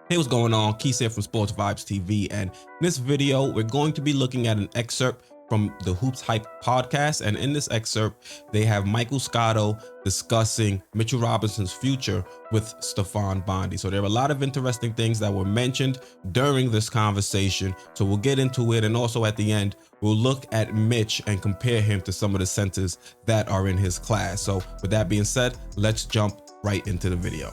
Hey, what's going on? Keith here from Sports Vibes TV, and in this video, we're going to be looking at an excerpt from the Hoops Hype podcast. And in this excerpt, they have Michael Scotto discussing Mitchell Robinson's future with Stephon Bondi. So there are a lot of interesting things that were mentioned during this conversation. So we'll get into it, and also at the end, we'll look at Mitch and compare him to some of the centers that are in his class. So with that being said, let's jump right into the video.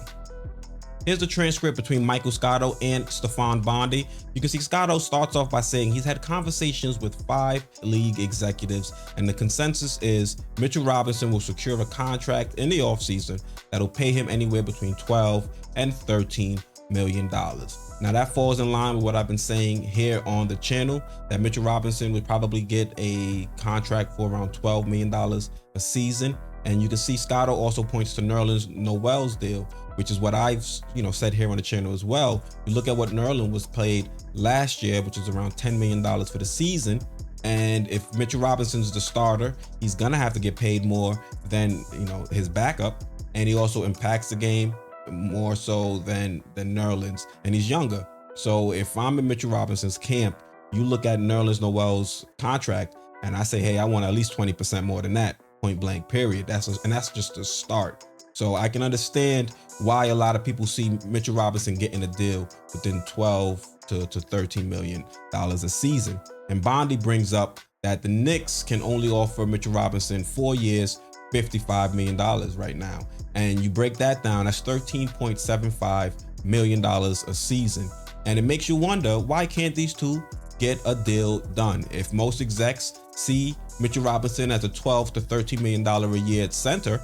Here's the transcript between Michael Scotto and Stephon Bondi. You can see Scotto starts off by saying he's had conversations with 5 league executives, and the consensus is Mitchell Robinson will secure a contract in the offseason that'll pay him anywhere between $12 and $13 million. Now that falls in line with what I've been saying here on the channel, that Mitchell Robinson would probably get a contract for around $12 million a season. And you can see Scotto also points to Nerlens Noel's deal, which is what I've said here on the channel as well. You look at what Nerlens was paid last year, which is around $10 million for the season. And if Mitchell Robinson's the starter, he's gonna have to get paid more than his backup, and he also impacts the game more so than Nerlens, and he's younger. So if I'm in Mitchell Robinson's camp, you look at Nerlens Noel's contract, and I say, hey, I want at least 20% more than that. Point blank, period. That's just a start. So I can understand why a lot of people see Mitchell Robinson getting a deal within 12 to $13 million a season. And Bondi brings up that the Knicks can only offer Mitchell Robinson 4 years, $55 million right now. And you break that down, that's $13.75 million a season. And it makes you wonder, why can't these two get a deal done? If most execs see Mitchell Robinson as a $12 to $13 million a year at center,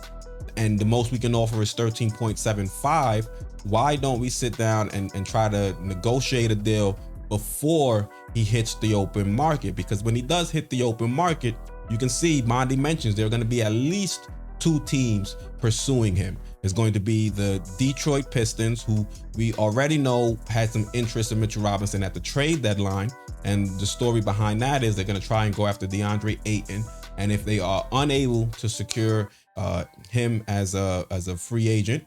and the most we can offer is 13.75, why don't we sit down and try to negotiate a deal before he hits the open market? Because when he does hit the open market, you can see Bondi mentions there are going to be at least 2 teams pursuing him. It's going to be the Detroit Pistons, who we already know had some interest in Mitchell Robinson at the trade deadline. And the story behind that is they're going to try and go after DeAndre Ayton. And if they are unable to secure him as a free agent,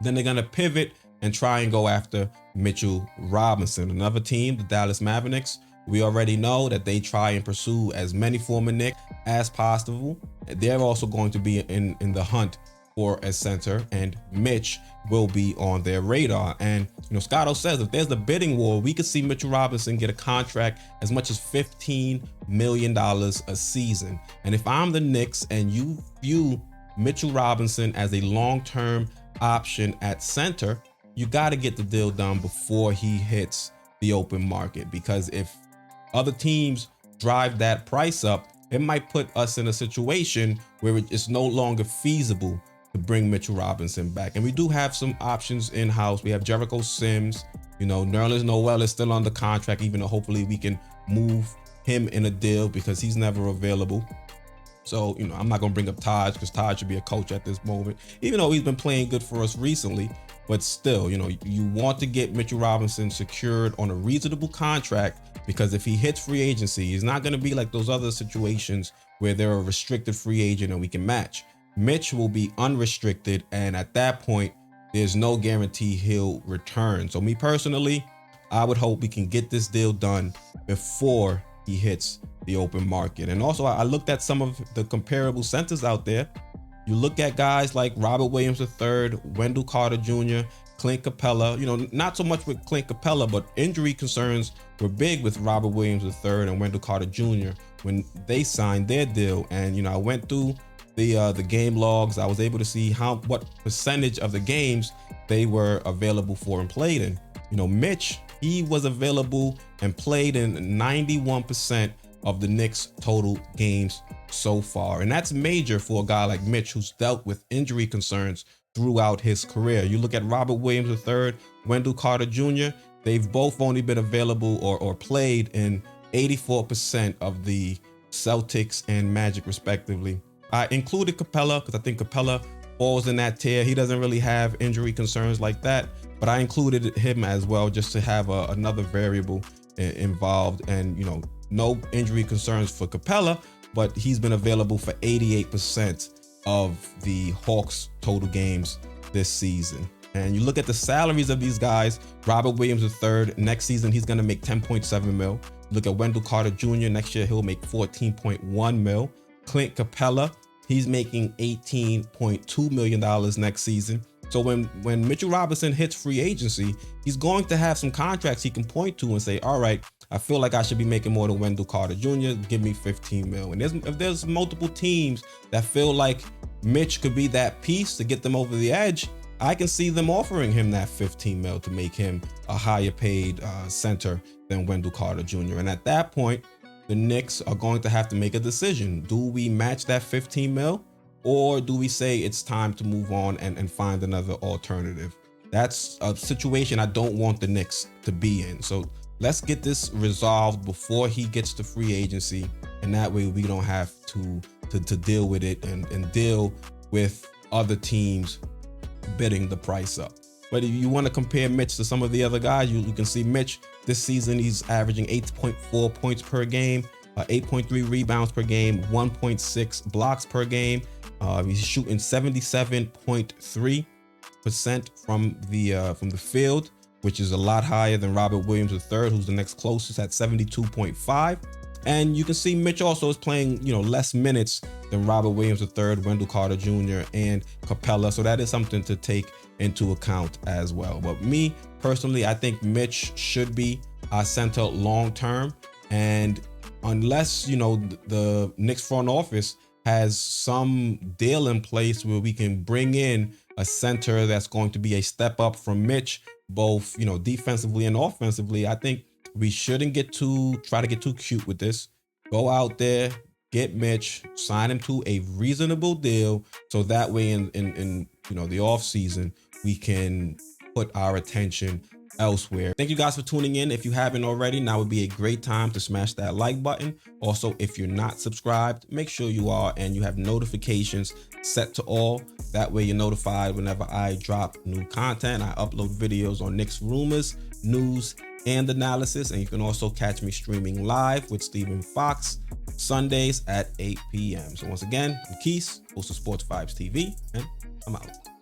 then they're going to pivot and try and go after Mitchell Robinson. Another team, the Dallas Mavericks, we already know that they try and pursue as many former Knicks as possible. They're also going to be in the hunt for a center, and Mitch will be on their radar. And Scotto says if there's a bidding war, we could see Mitchell Robinson get a contract as much as $15 million a season. And if I'm the Knicks and you view Mitchell Robinson as a long-term option at center, you got to get the deal done before he hits the open market, because if other teams drive that price up, it might put us in a situation where it's no longer feasible to bring Mitchell Robinson back. And we do have some options in-house. We have Jericho Sims, Nerlens Noel is still under contract, even though hopefully we can move him in a deal because he's never available. So, I'm not going to bring up Taj, because Taj should be a coach at this moment, even though he's been playing good for us recently. But still, you want to get Mitchell Robinson secured on a reasonable contract, because if he hits free agency, he's not going to be like those other situations where they're a restricted free agent and we can match. Mitch will be unrestricted, and at that point, there's no guarantee he'll return. So me personally, I would hope we can get this deal done before he hits the open market. And also, I looked at some of the comparable centers out there. You look at guys like Robert Williams III, Wendell Carter Jr., Clint Capella. Not so much with Clint Capella, but injury concerns were big with Robert Williams III and Wendell Carter Jr. when they signed their deal. And I went through the game logs. I was able to see what percentage of the games they were available for and played in. Mitch, he was available and played in 91% of the Knicks total games so far. And that's major for a guy like Mitch, who's dealt with injury concerns throughout his career. You look at Robert Williams III, Wendell Carter Jr., they've both only been available or played in 84% of the Celtics and Magic respectively. I included Capella because I think Capella falls in that tier. He doesn't really have injury concerns like that, but I included him as well just to have another variable involved. And no injury concerns for Capella, but he's been available for 88% of the Hawks total games this season. And you look at the salaries of these guys. Robert Williams III, next season, he's going to make 10.7 mil. Look at Wendell Carter Jr. Next year, he'll make 14.1 mil. Clint Capella, he's making $18.2 million next season. So when Mitchell Robinson hits free agency, he's going to have some contracts he can point to and say, all right, I feel like I should be making more than Wendell Carter Jr. Give me 15 mil. And if there's multiple teams that feel like Mitch could be that piece to get them over the edge, I can see them offering him that 15 mil to make him a higher paid center than Wendell Carter Jr. And at that point, the Knicks are going to have to make a decision. Do we match that 15 mil? Or do we say it's time to move on and find another alternative? That's a situation I don't want the Knicks to be in. So let's get this resolved before he gets to free agency. And that way we don't have to deal with it and deal with other teams bidding the price up. But if you want to compare Mitch to some of the other guys, you can see Mitch this season, he's averaging 8.4 points per game, 8.3 rebounds per game, 1.6 blocks per game. He's shooting 77.3% from the field, which is a lot higher than Robert Williams III, who's the next closest at 72.5. And you can see Mitch also is playing, less minutes than Robert Williams III, Wendell Carter Jr., and Capella. So that is something to take into account as well. But me personally, I think Mitch should be our center long term. And unless, the Knicks front office has some deal in place where we can bring in a center that's going to be a step up from Mitch, both, defensively and offensively, I think we shouldn't try to get too cute with this. Go out there, get Mitch, sign him to a reasonable deal, so that way in the off season we can put our attention elsewhere. Thank you guys for tuning in. If you haven't already, now would be a great time to smash that like button. Also, if you're not subscribed, make sure you are and you have notifications set to all. That way you're notified whenever I drop new content. I upload videos on Knicks rumors, news, and analysis. And you can also catch me streaming live with Stephen Fox Sundays at 8 p.m. So once again, I'm Keith, host of Sports Vibes TV, and I'm out.